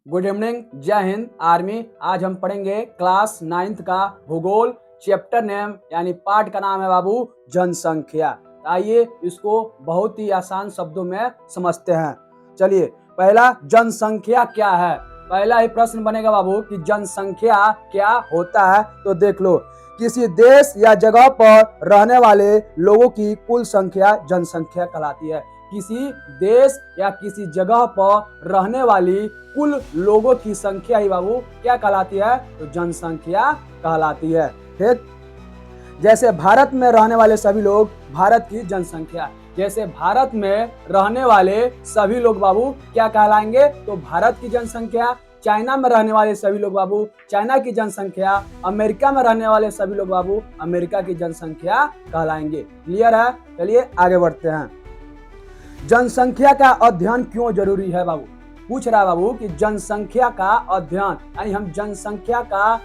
Good evening, जय Hind army. आज हम पढ़ेंगे क्लास 9th का भूगोल। चैप्टर नेम यानी पाठ का नाम है बाबू जनसंख्या। आइए इसको बहुत ही आसान शब्दों में समझते हैं। चलिए, पहला जनसंख्या क्या है। पहला ही प्रश्न बनेगा बाबू कि जनसंख्या क्या होता है। तो देख लो, किसी देश या जगह पर रहने वाले लोगों की कुल संख्या जनसंख्या कहलाती है। किसी देश या किसी जगह पर रहने वाली कुल लोगों की संख्या ही बाबू क्या कहलाती है, तो जनसंख्या कहलाती है। ठीक, जैसे भारत में रहने वाले सभी लोग, भारत की जनसंख्या। जैसे भारत में रहने वाले सभी लोग बाबू क्या कहलाएंगे, तो भारत की जनसंख्या। चाइना में रहने वाले सभी लोग बाबू चाइना की जनसंख्या। अमेरिका में रहने वाले सभी लोग बाबू अमेरिका की जनसंख्या कहलाएंगे। क्लियर है। चलिए आगे बढ़ते हैं। जनसंख्या का अध्ययन क्यों जरूरी है बाबू। पूछ रहा है बाबू कि जनसंख्या का अध्ययन यानी हम जनसंख्या का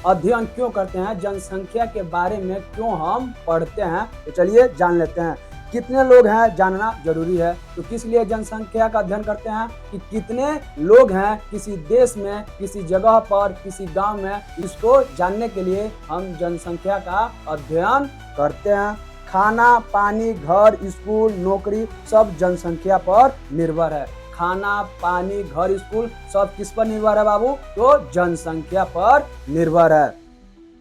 अध्ययन क्यों करते हैं, जनसंख्या के बारे में क्यों हम पढ़ते हैं। तो चलिए जान लेते हैं। कितने लोग हैं जानना जरूरी है। तो किस लिए जनसंख्या का अध्ययन करते हैं कि कितने लोग हैं किसी देश में, किसी जगह पर, किसी गांव में, इसको जानने के लिए हम जनसंख्या का अध्ययन करते हैं। खाना, पानी, घर, स्कूल, नौकरी सब जनसंख्या पर निर्भर है। खाना, पानी, घर, स्कूल सब किस पर निर्भर है बाबू, तो जनसंख्या पर निर्भर है।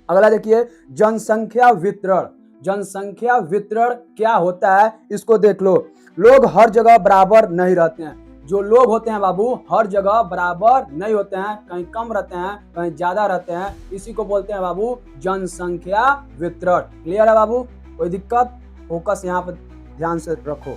अगला देखिए, जनसंख्या वितरण। जनसंख्या वितरण क्या होता है इसको देख लो। लोग हर जगह बराबर नहीं रहते हैं। जो लोग होते हैं बाबू हर जगह बराबर नहीं होते हैं, कहीं कम रहते हैं, कहीं ज्यादा रहते हैं। इसी को बोलते हैं बाबू जनसंख्या वितरण। क्लियर है बाबू, कोई दिक्कत। फोकस यहाँ पर ध्यान से रखो।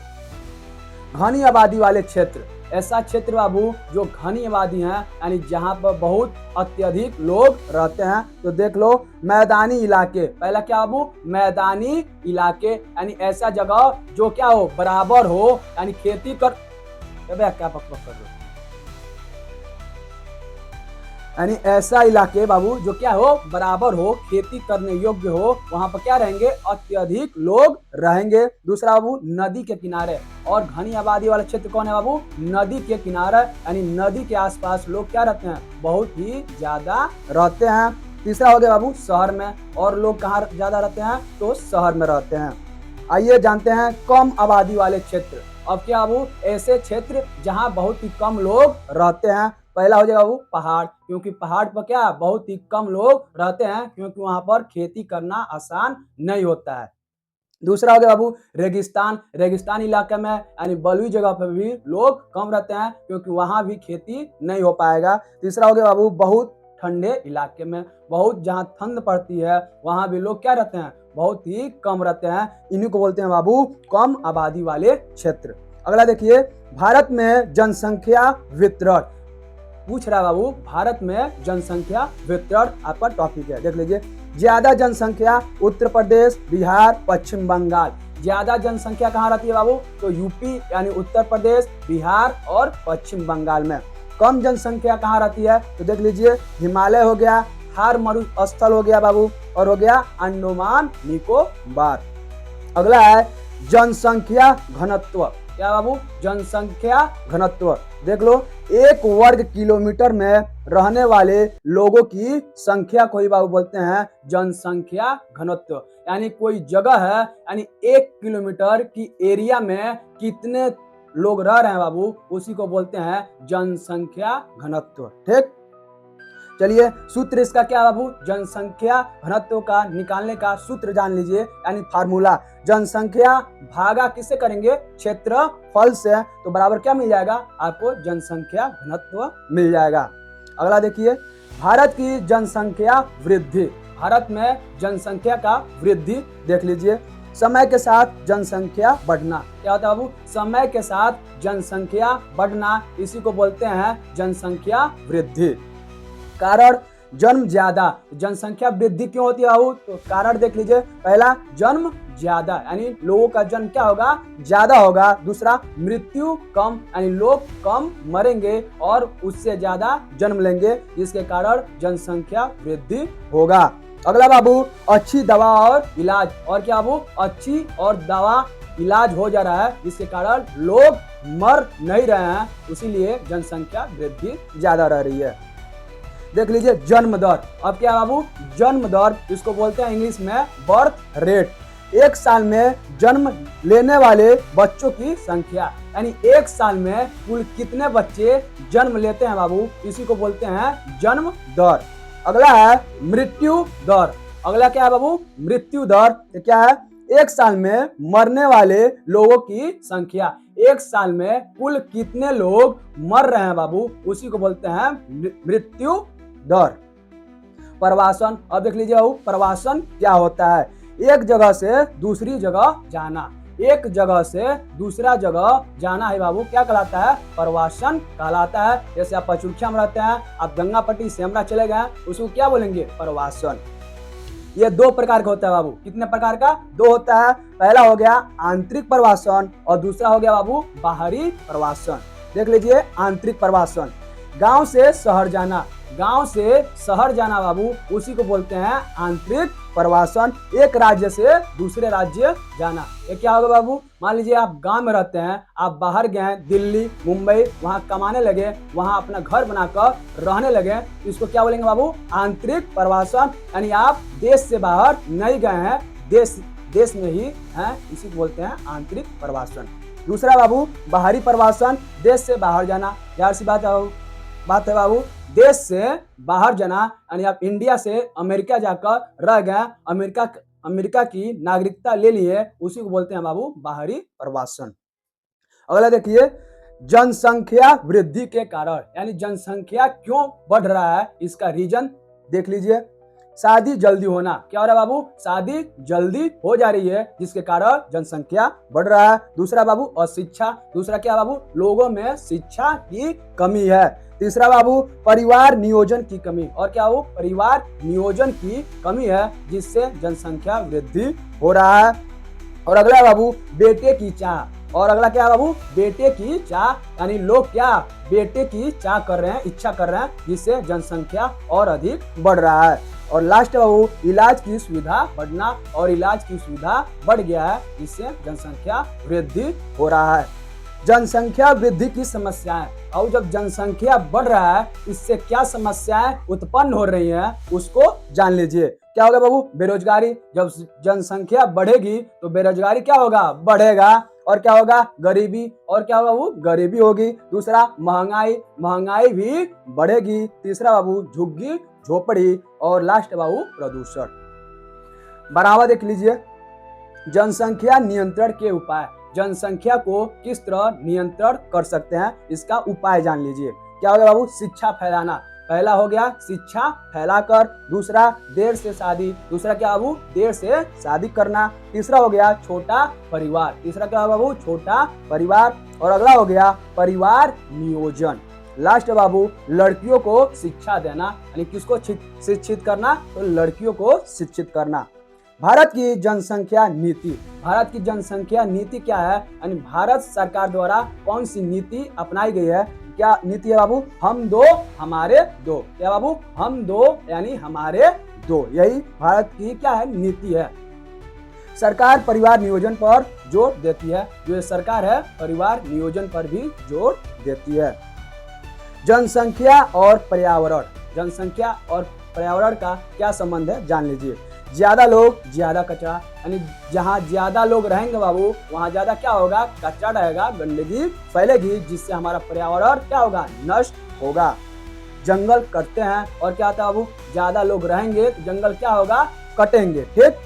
घनी आबादी वाले क्षेत्र, ऐसा क्षेत्र बाबू जो घनी आबादी है यानी जहाँ पर बहुत अत्यधिक लोग रहते हैं। तो देख लो, मैदानी इलाके। पहला क्या बाबू, मैदानी इलाके यानी ऐसा जगह जो क्या हो, बराबर हो, यानी खेती कर क्या पक कर रहे हो, यानी ऐसा इलाके बाबू जो क्या हो, बराबर हो, खेती करने योग्य हो, वहां पर क्या रहेंगे, अत्यधिक लोग रहेंगे। दूसरा बाबू नदी के किनारे। और घनी आबादी वाला क्षेत्र कौन है बाबू, नदी के किनारे यानी नदी के आसपास लोग क्या रहते हैं, बहुत ही ज्यादा रहते हैं। तीसरा हो गया बाबू शहर में। और लोग कहाँ ज्यादा रहते हैं, तो शहर में रहते हैं। आइए जानते हैं कम आबादी वाले क्षेत्र। अब क्या बाबू, ऐसे क्षेत्र जहाँ बहुत ही कम लोग रहते हैं। पहला हो जाएगा बाबू पहाड़, क्योंकि पहाड़ पर क्या बहुत ही कम लोग रहते हैं, क्योंकि वहां पर खेती करना आसान नहीं होता है। दूसरा हो गया बाबू रेगिस्तान। रेगिस्तान इलाके में यानी बलुई जगह पर भी लोग कम रहते हैं, क्योंकि वहां भी खेती नहीं हो पाएगा। तीसरा हो गया बाबू बहुत ठंडे इलाके में, बहुत जहां ठंड पड़ती है वहां भी लोग क्या रहते हैं, बहुत ही कम रहते हैं। इन्हीं को बोलते हैं बाबू कम आबादी वाले क्षेत्र। अगला देखिए, भारत में जनसंख्या वितरण। पूछ रहा है बाबू भारत में जनसंख्या वितरण आपका टॉपिक है, देख लीजिए। ज्यादा जनसंख्या उत्तर प्रदेश, बिहार, पश्चिम बंगाल। ज्यादा जनसंख्या कहाँ रहती है बाबू, तो यूपी यानी उत्तर प्रदेश, बिहार और पश्चिम बंगाल में। कम जनसंख्या कहाँ रहती है, तो देख लीजिए, हिमालय हो गया, थार मरुस्थल हो गया बाबू, और हो गया अंडमान निकोबार। अगला है जनसंख्या घनत्व। क्या बाबू, जनसंख्या घनत्व देख लो। 1 वर्ग किलोमीटर में रहने वाले लोगों की संख्या को ही बाबू बोलते हैं जनसंख्या घनत्व। यानी कोई जगह है यानी 1 किलोमीटर की एरिया में कितने लोग रह रहे हैं बाबू, उसी को बोलते हैं जनसंख्या घनत्व। ठीक, चलिए सूत्र इसका क्या बाबू, जनसंख्या घनत्व का निकालने का सूत्र जान लीजिए, यानी फार्मूला। जनसंख्या भागा किससे करेंगे, क्षेत्रफल से, तो बराबर क्या मिल जाएगा आपको, जनसंख्या घनत्व मिल जाएगा। अगला देखिए, भारत की जनसंख्या वृद्धि। भारत में जनसंख्या का वृद्धि देख लीजिए। समय के साथ जनसंख्या बढ़ना। क्या होता है बाबू, समय के साथ जनसंख्या बढ़ना, इसी को बोलते हैं जनसंख्या वृद्धि। कारण जन्म ज्यादा। जनसंख्या वृद्धि क्यों होती है बाबू, तो कारण देख लीजिए। पहला जन्म ज्यादा यानी लोगों का जन्म क्या होगा, ज्यादा होगा। दूसरा मृत्यु कम यानी लोग कम मरेंगे और उससे ज्यादा जन्म लेंगे, जिसके कारण जनसंख्या वृद्धि होगा। अगला बाबू अच्छी दवा और इलाज। और क्या बाबू, अच्छी और दवा इलाज हो जा रहा है, जिसके कारण लोग मर नहीं रहे हैं, इसीलिए जनसंख्या वृद्धि ज्यादा रह रही है। देख लीजिए जन्म दर। अब क्या बाबू, जन्म दर, इसको बोलते हैं इंग्लिश में बर्थ रेट। एक साल में जन्म लेने वाले बच्चों की संख्या, यानी एक साल में कुल कितने बच्चे जन्म लेते हैं बाबू, इसी को बोलते हैं जन्म दर। अगला है मृत्यु दर। अगला क्या है बाबू, मृत्यु दर। तो क्या है, एक साल में मरने वाले लोगों की संख्या, एक साल में कुल कितने लोग मर रहे हैं बाबू, उसी को बोलते हैं मृत्यु दर। प्रवासन। अब देख लीजिए बाबू, प्रवासन क्या होता है, एक जगह से दूसरी जगह जाना। एक जगह से दूसरा जगह जाना है बाबू, क्या कहलाता है, प्रवासन कहलाता है। जैसे आप पचरुखिया में रहते हैं, आप गंगापट्टी सेमरा चले गए, उसको क्या बोलेंगे, प्रवासन। ये दो प्रकार का होता है बाबू। कितने प्रकार का, दो होता है। पहला हो गया आंतरिक प्रवासन और दूसरा हो गया बाबू बाहरी प्रवासन। देख लीजिए आंतरिक प्रवासन, गांव से शहर जाना। गांव से शहर जाना बाबू, उसी को बोलते हैं आंतरिक प्रवासन। एक राज्य से दूसरे राज्य जाना। ये क्या होगा बाबू, मान लीजिए आप गांव में रहते हैं, आप बाहर गए दिल्ली मुंबई, वहां कमाने लगे, वहां अपना घर बनाकर रहने लगे, इसको क्या बोलेंगे बाबू, आंतरिक प्रवासन। यानी आप देश से बाहर नहीं गए हैं, देश में ही हैं, इसी को बोलते हैं आंतरिक प्रवासन। दूसरा बाबू बाहरी प्रवासन, देश से बाहर जाना। जाहिर सी बात है बाबू, देश से बाहर जाना, यानी आप इंडिया से अमेरिका जाकर रह गए, अमेरिका की नागरिकता ले लिए, उसी को बोलते हैं बाबू बाहरी प्रवासन। अगला देखिए जनसंख्या वृद्धि के कारण, यानी जनसंख्या क्यों बढ़ रहा है, इसका रीजन देख लीजिए। शादी जल्दी होना, क्या हो रहा है बाबू, शादी जल्दी हो जा रही है, जिसके कारण जनसंख्या बढ़ रहा है। दूसरा बाबू अशिक्षा। दूसरा क्या बाबू, लोगों में शिक्षा की कमी है। तीसरा बाबू परिवार नियोजन की कमी, और क्या हो, परिवार नियोजन की कमी है, जिससे जनसंख्या वृद्धि हो रहा है। और अगला बाबू बेटे की चाह। और अगला क्या बाबू, बेटे की चाह, यानी लोग क्या बेटे की चाह कर रहे हैं, इच्छा कर रहे हैं, जिससे जनसंख्या और अधिक बढ़ रहा है। और लास्ट बाबू इलाज की सुविधा बढ़ना, और इलाज की सुविधा बढ़ गया है, जिससे जनसंख्या वृद्धि हो रहा है। जनसंख्या वृद्धि की समस्याएं, और जब जनसंख्या बढ़ रहा है, इससे क्या समस्याएं उत्पन्न हो रही हैं, उसको जान लीजिए। क्या होगा बाबू, बेरोजगारी। जब जनसंख्या बढ़ेगी तो बेरोजगारी क्या होगा, बढ़ेगा। और क्या होगा, गरीबी। और क्या होगा बाबू, गरीबी होगी। दूसरा महंगाई, महंगाई भी बढ़ेगी। तीसरा बाबू झुग्गी झोपड़ी। और लास्ट बाबू प्रदूषण। बराबर देख लीजिए जनसंख्या नियंत्रण के उपाय। जनसंख्या को किस तरह नियंत्रण कर सकते हैं, इसका उपाय जान लीजिए। क्या होगा बाबू, शिक्षा फैलाना। पहला हो गया शिक्षा फैलाकर। दूसरा देर से शादी। दूसरा क्या बाबू, देर से शादी करना। तीसरा हो गया छोटा परिवार। तीसरा क्या बाबू, छोटा परिवार। और अगला हो गया परिवार नियोजन। लास्ट बाबू लड़कियों को शिक्षा देना, यानी किसको शिक्षित करना, तो लड़कियों को शिक्षित करना। भारत की जनसंख्या नीति। भारत की जनसंख्या नीति क्या है, यानी भारत सरकार द्वारा कौन सी नीति अपनाई गई है। क्या नीति है बाबू, हम दो हमारे दो। क्या बाबू, हम दो यानी हमारे दो, यही भारत की क्या है, नीति है। सरकार परिवार नियोजन पर जोर देती है। जो ये सरकार है परिवार नियोजन पर भी जोर देती है। जनसंख्या और पर्यावरण। जनसंख्या और पर्यावरण का क्या संबंध है, जान लीजिए। ज्यादा लोग ज्यादा कचरा, यानी जहाँ ज्यादा लोग रहेंगे बाबू, वहाँ ज्यादा क्या होगा, कचरा रहेगा, गंदगी फैलेगी, जिससे हमारा पर्यावरण क्या होगा, नष्ट होगा। जंगल कटते हैं, और क्या होता है बाबू, ज्यादा लोग रहेंगे तो जंगल क्या होगा, कटेंगे। ठीक।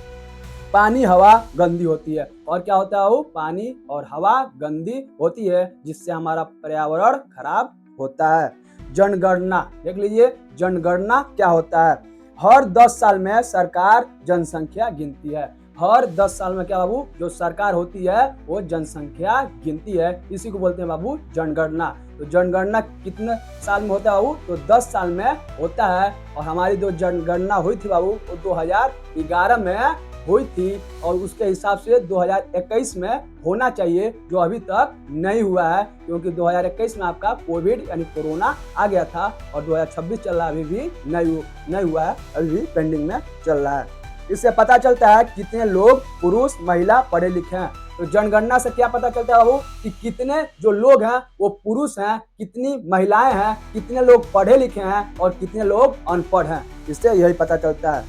पानी हवा गंदी होती है, और क्या होता है बाबू, पानी और हवा गंदी होती है, जिससे हमारा पर्यावरण खराब होता है। जनगणना देख लीजिए, जनगणना क्या होता है, हर 10 साल में सरकार जनसंख्या गिनती है। हर 10 साल में क्या बाबू, जो सरकार होती है वो जनसंख्या गिनती है, इसी को बोलते हैं बाबू जनगणना। तो जनगणना कितने साल में होता है बाबू, तो 10 साल में होता है। और हमारी जो जनगणना हुई थी बाबू, वो 2011 में हुई थी, और उसके हिसाब से 2021 में होना चाहिए, जो अभी तक नहीं हुआ है, क्योंकि 2021 में आपका कोविड यानी कोरोना आ गया था, और 2026 चल रहा है, अभी भी नहीं हुआ है, अभी भी पेंडिंग में चल रहा है। इससे पता चलता है कितने लोग पुरुष महिला पढ़े लिखे हैं। तो जनगणना से क्या पता चलता है बाबू कि कितने जो लोग हैं वो पुरुष हैं, कितनी महिलाएं हैं, कितने लोग पढ़े लिखे हैं और कितने लोग अनपढ़ हैं, इससे यही पता चलता है।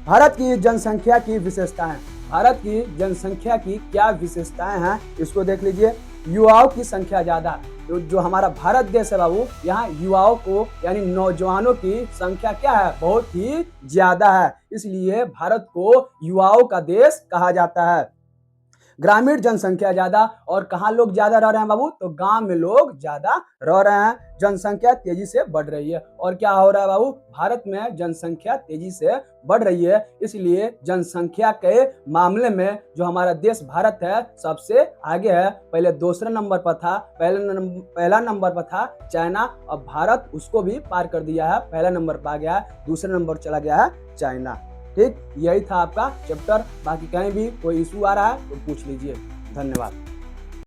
भारत की जनसंख्या की विशेषताएं, भारत की जनसंख्या की क्या विशेषताएं हैं इसको देख लीजिए। युवाओं की संख्या ज्यादा, तो जो हमारा भारत देश है बाबू, यहाँ युवाओं को यानी नौजवानों की संख्या क्या है, बहुत ही ज्यादा है, इसलिए भारत को युवाओं का देश कहा जाता है। ग्रामीण जनसंख्या ज्यादा, और कहाँ लोग ज्यादा रह रहे हैं बाबू, तो गांव में लोग ज्यादा रह रहे हैं, जनसंख्या तेजी से बढ़ रही है। और क्या हो रहा है बाबू, भारत में जनसंख्या तेजी से बढ़ रही है, इसलिए जनसंख्या के मामले में जो हमारा देश भारत है सबसे आगे है। पहले दूसरे नंबर पर था, पहला नंबर पर था चाइना, अब भारत उसको भी पार कर दिया है, पहला नंबर पर आ गया है, दूसरे नंबर चला गया है चाइना। ठीक, यही था आपका चैप्टर। बाकी कहीं भी कोई इशू आ रहा है तो पूछ लीजिए। धन्यवाद।